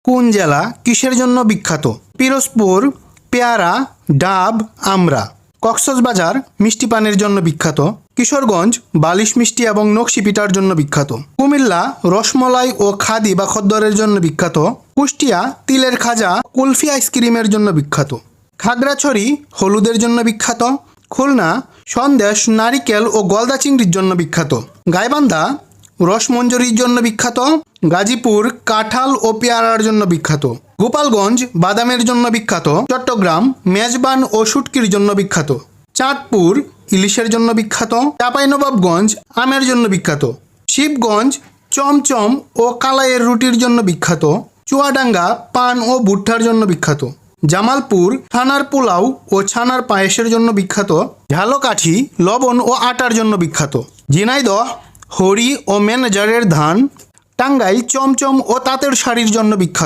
কোন জেলা কিসের জন্য বিখ্যাত? পিরোজপুর পেয়ারা, ডাব, আমড়া। কক্সবাজার মিষ্টি পানির জন্য বিখ্যাত। কিশোরগঞ্জ বালিশ মিষ্টি এবং নকশি পিঠার জন্য বিখ্যাত। কুমিল্লা রসমলাই ও খাদি বা খদ্দরের জন্য বিখ্যাত। কুষ্টিয়া তিলের খাজা, কুলফি আইসক্রিমের জন্য বিখ্যাত। খাগড়াছড়ি হলুদের জন্য বিখ্যাত। খুলনা সন্দেশ, নারিকেল ও গলদা চিংড়ির জন্য বিখ্যাত। গাইবান্ধা রসমঞ্জরির জন্য বিখ্যাত। গাজীপুর কাঁঠাল ও পেয়ারার জন্য বিখ্যাত। গোপালগঞ্জ বাদামের জন্য বিখ্যাত। চট্টগ্রাম মেজবান ও শুটকির জন্য বিখ্যাত। চাঁদপুর ইলিশের জন্য বিখ্যাত। চাঁপাইনবাবগঞ্জ আমের জন্য বিখ্যাত। শিবগঞ্জ চমচম ও কালাইয়ের রুটির জন্য বিখ্যাত। চুয়াডাঙ্গা পান ও ভুট্টার জন্য বিখ্যাত। জামালপুর ছানার পোলাও ও ছানার পায়েসের জন্য বিখ্যাত। ঝালকাঠি লবণ ও আটার জন্য বিখ্যাত। ঝিনাইদহ হরি ও ম্যানেজারের ধান। টাঙ্গাইল চমচম ও তাঁতের শাড়ির জন্য বিখ্যাত।